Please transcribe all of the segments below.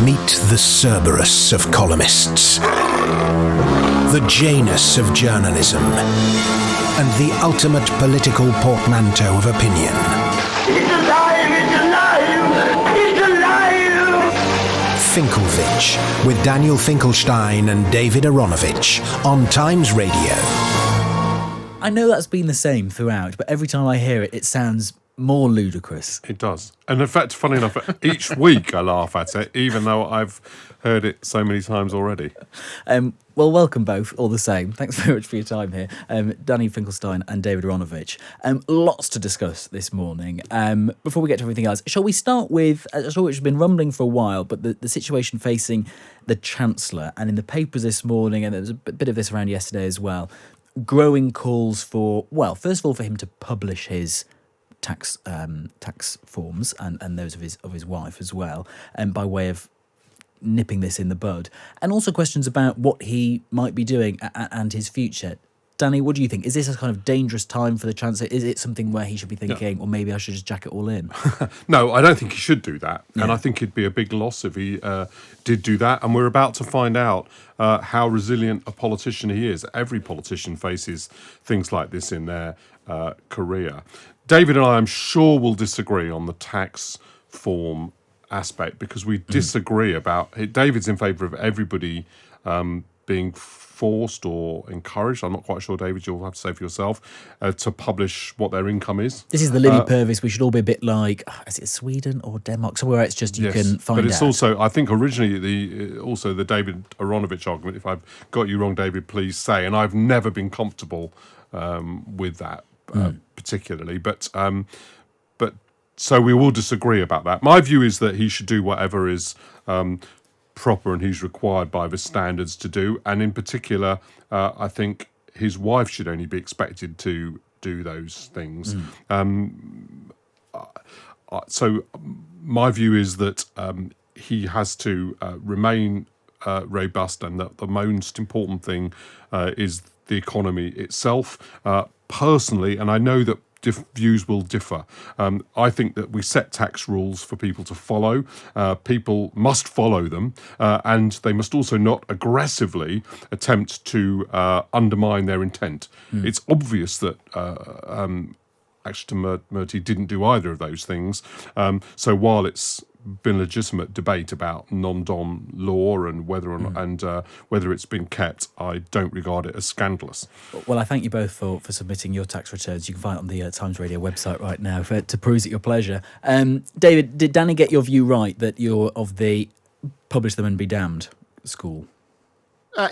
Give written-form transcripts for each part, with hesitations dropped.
Meet the Cerberus of columnists, the Janus of journalism, and the ultimate political portmanteau of opinion. It's alive! It's alive! It's alive! Finkelvitch, with Daniel Finkelstein and David Aaronovitch on Times Radio. I know that's been the same throughout, but every time I hear it, it sounds more ludicrous. It does. And in fact, funny enough, each week I laugh at it, even though I've heard it so many times already. Well, welcome both, all the same. Thanks very much for your time here. Danny Finkelstein and David Aaronovitch. Lots to discuss this morning. Before we get to everything else, shall we start with, which has been rumbling for a while, but the situation facing the Chancellor. And in the papers this morning, and there was a bit of this around yesterday as well, growing calls for, well, first of all, for him to publish his tax forms and those of his wife as well, by way of nipping this in the bud, and also questions about what he might be doing and his future. Danny, what do you think? Is this a kind of dangerous time for the Chancellor? Is it something where he should be thinking, or maybe I should just jack it all in? No, I don't think he should do that. Yeah. And I think it'd be a big loss if he did do that. And we're about to find out how resilient a politician he is. Every politician faces things like this in their career. David and I, I'm sure, will disagree on the tax form aspect because we disagree about it. David's in favour of everybody being forced or encouraged. I'm not quite sure, David, you'll have to say for yourself, to publish what their income is. This is the Lily Purvis. We should all be a bit like, is it Sweden or Denmark? Somewhere it's just you can find out. But it's also, I think originally, the David Aaronovitch argument, if I've got you wrong, David, please say, and I've never been comfortable with that particularly, but so we will disagree about that. My view is that he should do whatever is proper and he's required by the standards to do. And in particular, I think his wife should only be expected to do those things. So my view is that he has to remain robust, and that the most important thing is the economy itself. Personally, and I know that views will differ. I think that we set tax rules for people to follow. People must follow them, and they must also not aggressively attempt to undermine their intent. It's obvious that Ashton Murty didn't do either of those things. So while it's been legitimate debate about non-dom law and whether it's been kept, I don't regard it as scandalous. Well, I thank you both for submitting your tax returns. You can find it on the Times Radio website right now to peruse at your pleasure. David, did Danny get your view right that you're of the publish them and be damned school?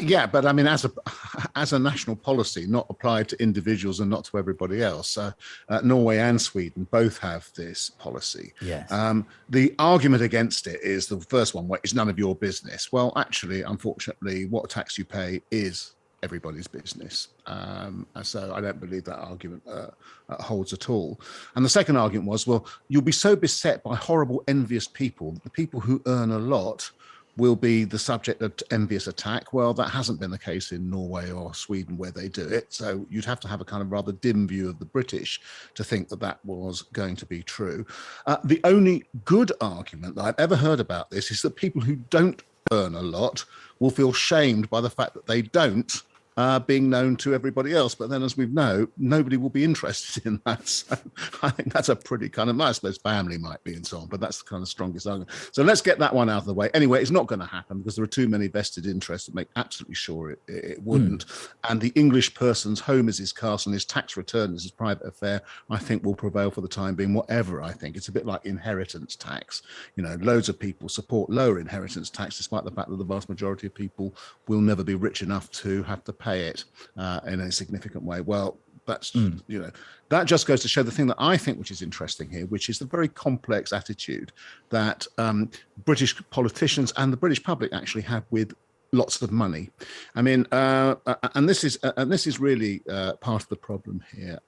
Yeah, but I mean, as a national policy, not applied to individuals and not to everybody else. Norway and Sweden both have this policy. Yes. The argument against it is the first one, where it's none of your business. Well, actually, unfortunately, what tax you pay is everybody's business. So I don't believe that argument holds at all. And the second argument was, well, you'll be so beset by horrible, envious people, the people who earn a lot will be the subject of envious attack. Well, that hasn't been the case in Norway or Sweden where they do it. So you'd have to have a kind of rather dim view of the British to think that that was going to be true. The only good argument that I've ever heard about this is that people who don't earn a lot will feel shamed by the fact that they don't, being known to everybody else. But then, as we know, nobody will be interested in that. So I think that's a pretty kind of, I suppose family might be and so on, but that's the kind of strongest argument. So let's get that one out of the way. Anyway, it's not going to happen because there are too many vested interests that make absolutely sure it wouldn't. And the English person's home is his castle and his tax return is his private affair, I think will prevail for the time being, whatever I think. It's a bit like inheritance tax. You know, loads of people support lower inheritance tax, despite the fact that the vast majority of people will never be rich enough to have to pay it in a significant way. Well, that's, you know, that just goes to show the thing that I think which is interesting here, which is the very complex attitude that British politicians and the British public actually have with lots of money. I mean, and this is really part of the problem here.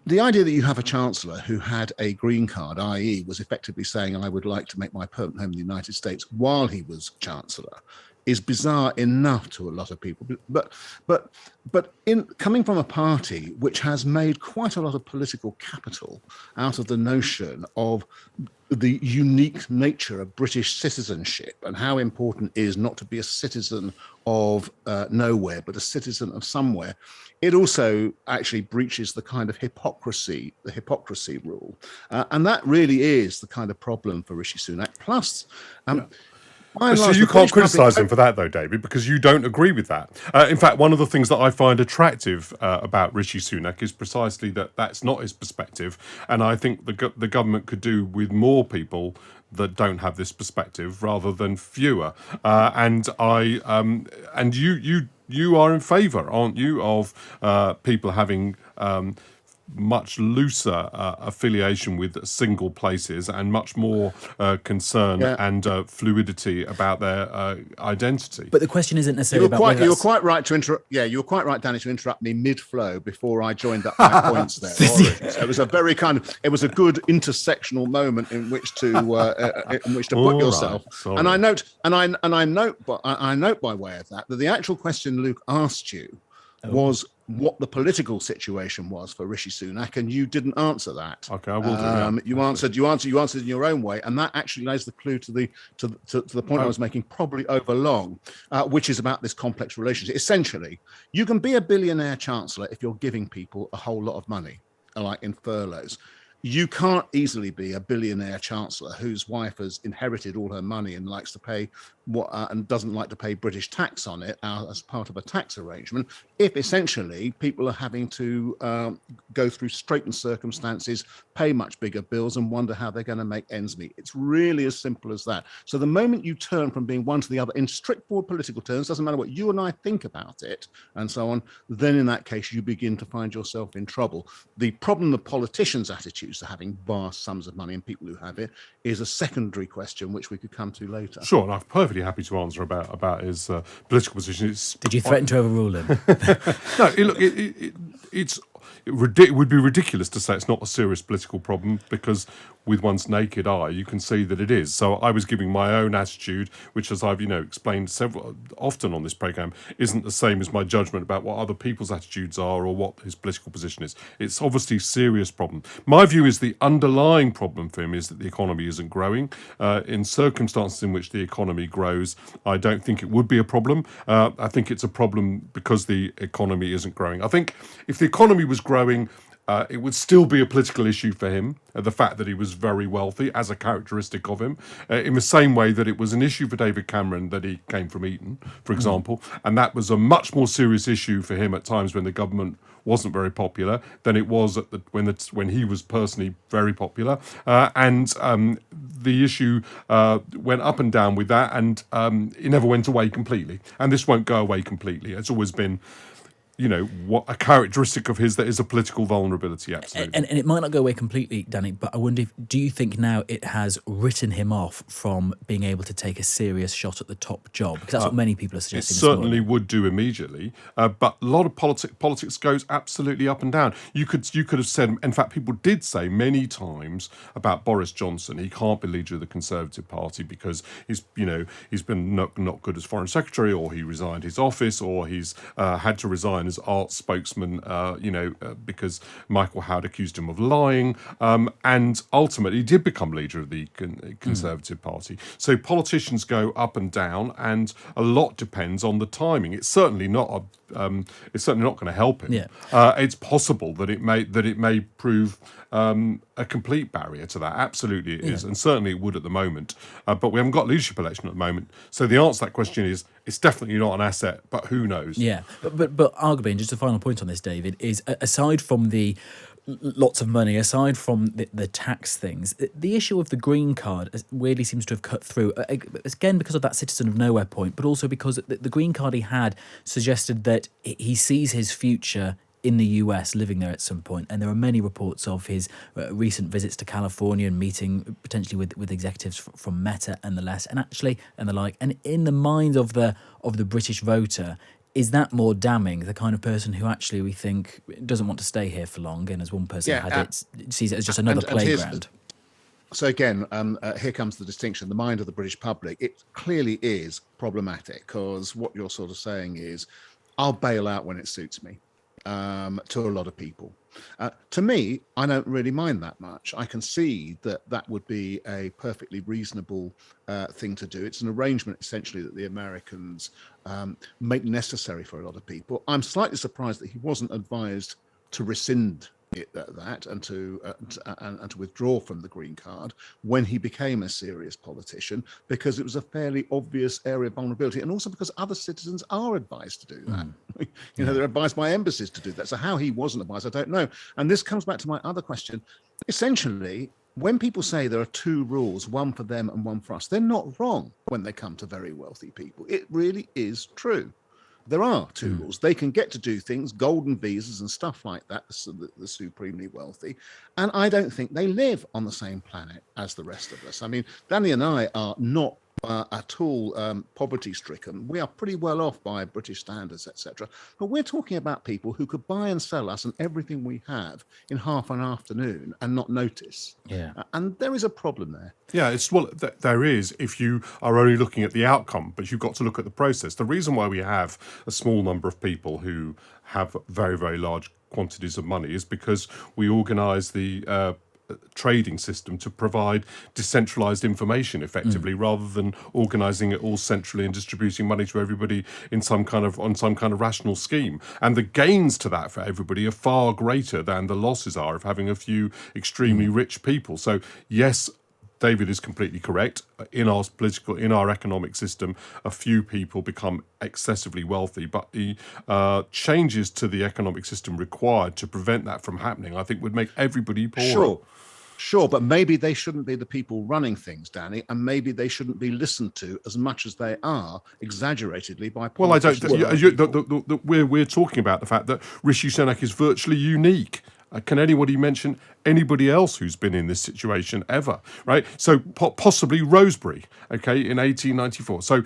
The idea that you have a chancellor who had a green card, i.e. was effectively saying, I would like to make my permanent home in the United States while he was chancellor, is bizarre enough to a lot of people. But in coming from a party which has made quite a lot of political capital out of the notion of the unique nature of British citizenship and how important it is not to be a citizen of nowhere, but a citizen of somewhere. It also actually breaches the kind of hypocrisy rule. And that really is the kind of problem for Rishi Sunak. Plus, So you can't criticise him for that, though, David, because you don't agree with that. In fact, one of the things that I find attractive about Rishi Sunak is precisely that that's not his perspective, and I think the government could do with more people that don't have this perspective rather than fewer. And you are in favour, aren't you, of people having much looser affiliation with single places and much more concern and fluidity about their identity. But the question isn't necessarily you were quite right to interrupt. Yeah, you were quite right, Danny, to interrupt me mid-flow before I joined up my points there. So it was a very it was a good intersectional moment in which to put yourself. Right, and I note by way of that the actual question Luke asked you was what the political situation was for Rishi Sunak, and you didn't answer that. Okay, I will do. Yeah. You answered in your own way, and that actually lays the clue to the point I was making, probably overlong, which is about this complex relationship. Essentially, you can be a billionaire chancellor if you're giving people a whole lot of money, like in furloughs. You can't easily be a billionaire chancellor whose wife has inherited all her money and likes to pay and doesn't like to pay British tax on it as part of a tax arrangement, if essentially people are having to go through straitened circumstances, pay much bigger bills, and wonder how they're going to make ends meet. It's really as simple as that. So the moment you turn from being one to the other in straightforward political terms, doesn't matter what you and I think about it and so on, then in that case you begin to find yourself in trouble. The problem of politicians' attitudes to having vast sums of money and people who have it is a secondary question which we could come to later. Sure, and I'm perfectly happy to answer about his political position. Did you threaten to overrule him? No, it would be ridiculous to say it's not a serious political problem, because with one's naked eye you can see that it is. So I was giving my own attitude, which, as I've explained often on this programme, isn't the same as my judgment about what other people's attitudes are or what his political position is. It's obviously a serious problem. My view is the underlying problem for him is that the economy isn't growing. In circumstances in which the economy grows, I don't think it would be a problem. I think it's a problem because the economy isn't growing. I think if the economy was growing, it would still be a political issue for him, the fact that he was very wealthy as a characteristic of him, in the same way that it was an issue for David Cameron that he came from Eton, for example, and that was a much more serious issue for him at times when the government wasn't very popular than it was when he was personally very popular, and the issue went up and down with that, and it never went away completely, and this won't go away completely. It's always been what a characteristic of his that is a political vulnerability, absolutely. And it might not go away completely, Danny, but I wonder do you think now it has written him off from being able to take a serious shot at the top job? Because that's what many people are suggesting. It certainly would do immediately, but a lot of politics goes absolutely up and down. You could have said, in fact, people did say many times about Boris Johnson, he can't be leader of the Conservative Party because he's been not good as Foreign Secretary, or he resigned his office, or he's had to resign as arts spokesman, because Michael Howard accused him of lying, and ultimately he did become leader of the Conservative Party. So politicians go up and down, and a lot depends on the timing. It's certainly not going to help him. Yeah. It's possible that it may prove a complete barrier to that. Absolutely it is, and certainly it would at the moment. But we haven't got a leadership election at the moment. So the answer to that question is it's definitely not an asset, but who knows? Yeah, but arguably, and just a final point on this, David, is aside from the lots of money, aside from the tax things, the issue of the green card weirdly seems to have cut through, again because of that citizen of nowhere point, but also because the green card he had suggested that he sees his future in the US, living there at some point. And there are many reports of his recent visits to California and meeting potentially with executives from Meta and the like. And in the mind of the British voter, is that more damning, the kind of person who actually we think doesn't want to stay here for long, and as one person sees it as just another playground? So again, here comes the distinction. The mind of the British public, it clearly is problematic, because what you're sort of saying is, I'll bail out when it suits me. to a lot of people. To me, I don't really mind that much. I can see that that would be a perfectly reasonable thing to do. It's an arrangement essentially that the Americans make necessary for a lot of people. I'm slightly surprised that he wasn't advised to rescind that and to withdraw from the green card when he became a serious politician, because it was a fairly obvious area of vulnerability, and also because other citizens are advised to do that. You know, they're advised by embassies to do that. So how he wasn't advised, I don't know. And this comes back to my other question. Essentially, when people say there are two rules, one for them and one for us, they're not wrong when they come to very wealthy people. It really is true. There are two rules. They can get to do things, golden visas and stuff like that, the supremely wealthy. And I don't think they live on the same planet as the rest of us. I mean, Danny and I are not at all poverty stricken. We are pretty well off by British standards, etc. But we're talking about people who could buy and sell us and everything we have in half an afternoon and not notice. Yeah. And there is a problem there. Yeah, there is if you are only looking at the outcome, but you've got to look at the process. The reason why we have a small number of people who have very, very large quantities of money is because we organise the trading system to provide decentralized information effectively, rather than organizing it all centrally and distributing money to everybody on some kind of rational scheme. And the gains to that for everybody are far greater than the losses are of having a few extremely rich people. So yes, David is completely correct. In our economic system, a few people become excessively wealthy, but the changes to the economic system required to prevent that from happening, I think, would make everybody poorer. Sure, but maybe they shouldn't be the people running things, Danny, and maybe they shouldn't be listened to as much as they are, exaggeratedly, by politicians. Well, we're talking about the fact that Rishi Sunak is virtually unique. Can anybody mention anybody else who's been in this situation ever, right? So possibly Rosebery, okay, in 1894. So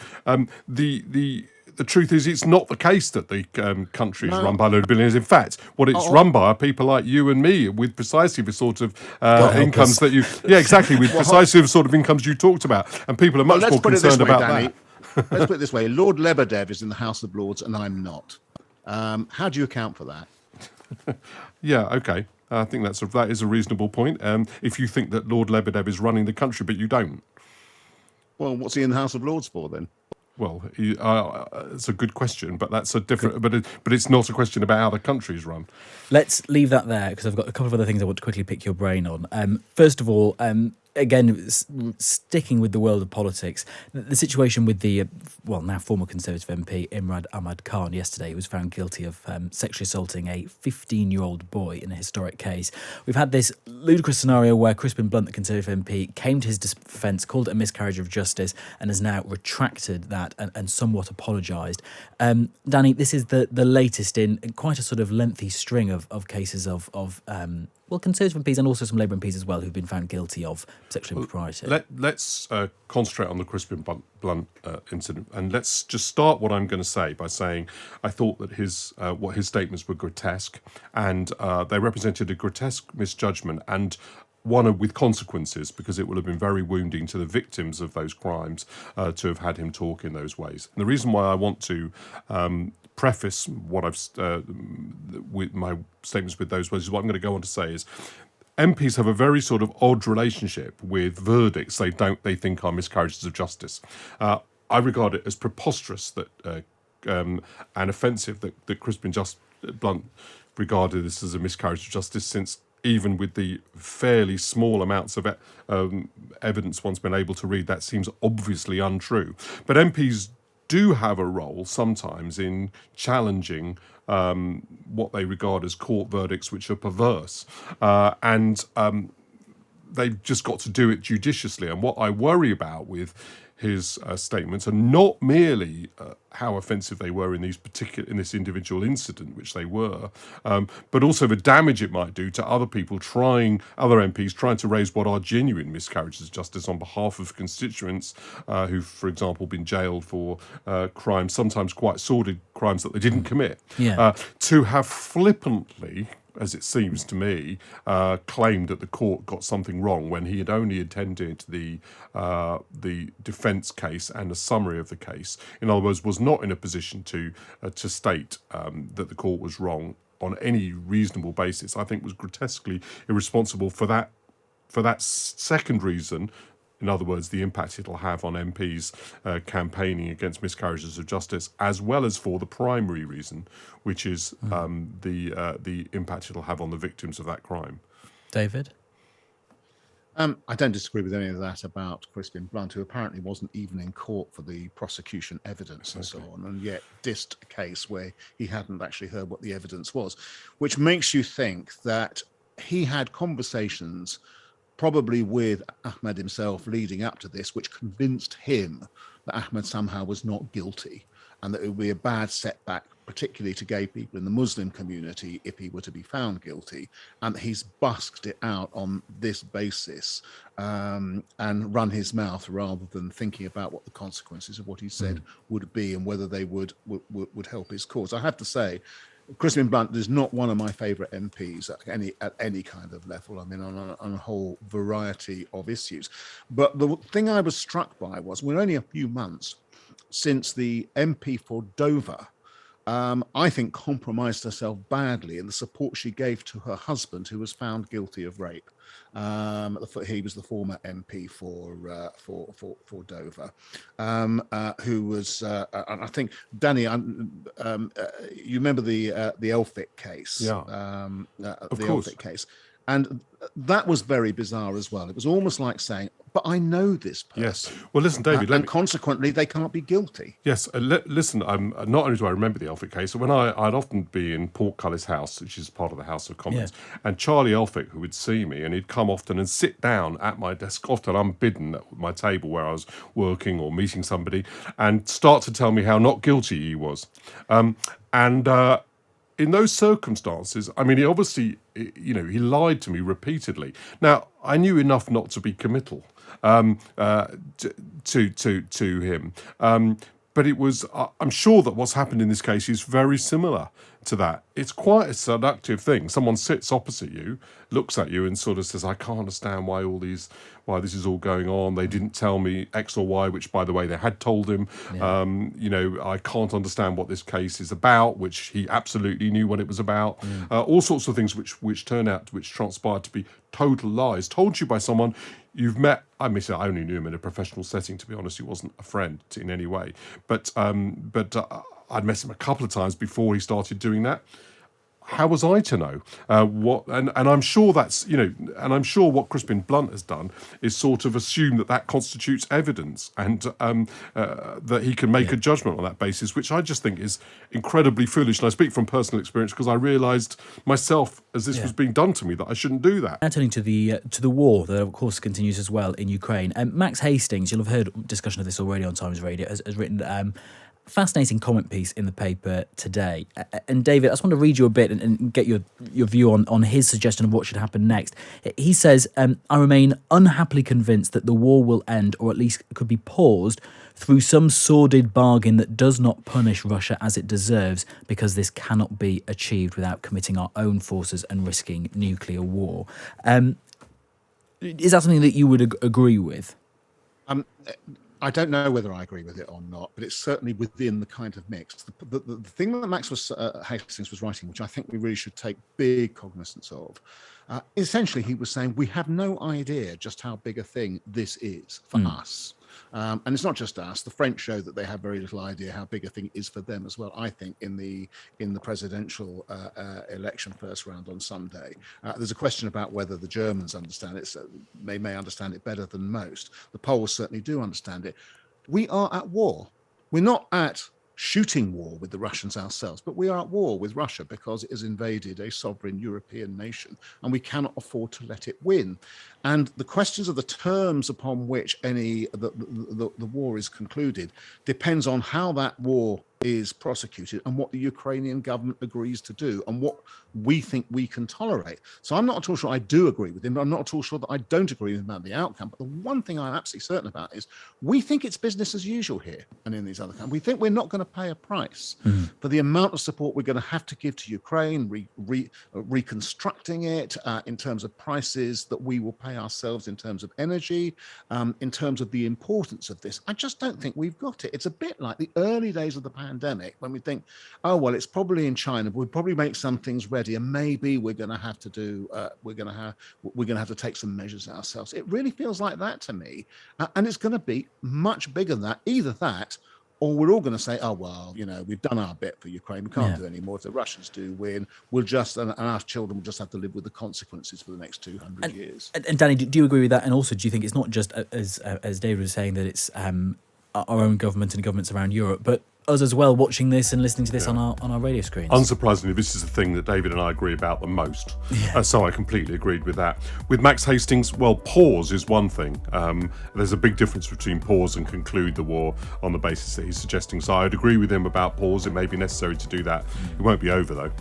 the truth is, it's not the case that the country is run by a load of billionaires. In fact, what it's run by are people like you and me with precisely the sort of incomes that you... Yeah, exactly, with precisely the sort of incomes you talked about. And people are much more concerned about that. Let's put it this way. Lord Lebedev is in the House of Lords and I'm not. How do you account for that? Yeah, okay. I think that is a reasonable point. If you think that Lord Lebedev is running the country, but you don't. Well, what's he in the House of Lords for then? Well, it's a good question, but that's a different. But it's not a question about how the country's run. Let's leave that there, because I've got a couple of other things I want to quickly pick your brain on. First of all, again, sticking with the world of politics, the situation with the, now former Conservative MP Imran Khan yesterday, who was found guilty of sexually assaulting a 15-year-old boy in a historic case. We've had this ludicrous scenario where Crispin Blunt, the Conservative MP, came to his defence, called it a miscarriage of justice, and has now retracted that and somewhat apologised. Danny, this is the latest in quite a sort of lengthy string of cases of Conservative MPs and also some Labour MPs as well who've been found guilty of sexual impropriety. Let's concentrate on the Crispin Blunt incident, and let's just start what I'm going to say by saying I thought that his statements were grotesque, and they represented a grotesque misjudgment and one with consequences, because it will have been very wounding to the victims of those crimes to have had him talk in those ways. And the reason why I want to preface what I've with my statements with those words is what I'm going to go on to say is MPs have a very sort of odd relationship with verdicts they think are miscarriages of justice. I regard it as preposterous that and offensive that Crispin Blunt regarded this as a miscarriage of justice, since even with the fairly small amounts of evidence one's been able to read, that seems obviously untrue. But MPs do have a role sometimes in challenging what they regard as court verdicts which are perverse. And they've just got to do it judiciously. And what I worry about with his statements are not merely how offensive they were in this individual incident, which they were, but also the damage it might do to other MPs trying to raise what are genuine miscarriages of justice on behalf of constituents who've, for example, been jailed for crimes, sometimes quite sordid crimes that they didn't commit. Yeah. To have flippantly, as it seems to me, claimed that the court got something wrong when he had only attended the defence case and a summary of the case. In other words, was not in a position to state that the court was wrong. on any reasonable basis, I think was grotesquely irresponsible for that second reason. In other words, the impact it'll have on MPs campaigning against miscarriages of justice, as well as for the primary reason, which is the impact it'll have on the victims of that crime. David? I don't disagree with any of that about Crispin Blunt, who apparently wasn't even in court for the prosecution evidence and so on, and yet dissed a case where he hadn't actually heard what the evidence was, which makes you think that he had conversations probably with Ahmed himself leading up to this, which convinced him that Ahmed somehow was not guilty and that it would be a bad setback, particularly to gay people in the Muslim community, if he were to be found guilty, and he's busked it out on this basis and run his mouth rather than thinking about what the consequences of what he said would be and whether they would help his cause. I have to say, Crispin Blunt is not one of my favourite MPs at any kind of level. I mean, on a whole variety of issues. But the thing I was struck by was we're only a few months since the MP for Dover, I think, compromised herself badly in the support she gave to her husband, who was found guilty of rape. He was the former MP for Dover, who was, and I think, Danny, you remember the Elphick case? Yeah, of course. Elphick case. And that was very bizarre as well. It was almost like saying, but I know this person. Yes. Well, listen, David. And consequently, they can't be guilty. Yes. Listen, not only do I remember the Elphick case, when I'd often be in Portcullis House, which is part of the House of Commons, and Charlie Elphick, who would see me, and he'd come often and sit down at my desk, often unbidden at my table where I was working or meeting somebody, and start to tell me how not guilty he was. In those circumstances, I mean, he obviously, he lied to me repeatedly. Now, I knew enough not to be committal to him. But it was, I'm sure that what's happened in this case is very similar to that. It's quite a seductive thing. Someone sits opposite you, looks at you and sort of says, I can't understand why this is all going on. They didn't tell me X or Y, which, by the way, they had told him. Yeah. I can't understand what this case is about, which he absolutely knew what it was about. All sorts of things which transpired to be total lies, told you by someone you've met. I only knew him in a professional setting, to be honest. He wasn't a friend in any way. But I'd met him a couple of times before he started doing that. How was I to know what? And I'm sure that's, and I'm sure what Crispin Blunt has done is sort of assume that constitutes evidence, and that he can make a judgment on that basis, which I just think is incredibly foolish. And I speak from personal experience because I realised myself, as this was being done to me, that I shouldn't do that. Now turning to the war that of course continues as well in Ukraine. Max Hastings, you'll have heard discussion of this already on Times Radio, has written fascinating comment piece in the paper today. And David, I just want to read you a bit and get your view on his suggestion of what should happen next. He says, I remain unhappily convinced that the war will end, or at least could be paused, through some sordid bargain that does not punish Russia as it deserves, because this cannot be achieved without committing our own forces and risking nuclear war. Is that something that you would agree with? I don't know whether I agree with it or not, but it's certainly within the kind of mix. The thing that Max Hastings was writing, which I think we really should take big cognizance of, essentially he was saying we have no idea just how big a thing this is for us. And it's not just us. The French show that they have very little idea how big a thing it is for them as well. I think in the presidential election first round on Sunday, there's a question about whether the Germans understand it. So they may understand it better than most. The Poles certainly do understand it. We are at war. We're not at shooting war with the Russians ourselves, but we are at war with Russia because it has invaded a sovereign European nation, and we cannot afford to let it win. And the questions of the terms upon which the war is concluded depends on how that war is prosecuted and what the Ukrainian government agrees to do and what we think we can tolerate. So I'm not at all sure I do agree with him, but I'm not at all sure that I don't agree with him about the outcome. But the one thing I'm absolutely certain about is we think it's business as usual here and in these other countries. We think we're not going to pay a price for the amount of support we're going to have to give to Ukraine, reconstructing it in terms of prices that we will pay ourselves, in terms of energy, in terms of the importance of this. I just don't think we've got it. It's a bit like the early days of the pandemic, pandemic, when we think, oh well, it's probably in China, we'll probably make some things ready, and maybe we're going to have to do, we're going to have to take some measures ourselves. It really feels like that to me, and it's going to be much bigger than that. Either that, or we're all going to say, oh, well, we've done our bit for Ukraine. We can't do any more. If the Russians do win, we'll just, and our children will just have to live with the consequences for the next 200 years. And Danny, do you agree with that? And also, do you think it's not just, as David was saying, that it's our own government and governments around Europe, but us as well, watching this and listening to this on our radio screens? Unsurprisingly, this is the thing that David and I agree about the most. So I completely agreed with that. With Max Hastings, well, pause is one thing. There's a big difference between pause and conclude the war on the basis that he's suggesting. So I'd agree with him about pause. It may be necessary to do that. It won't be over, though.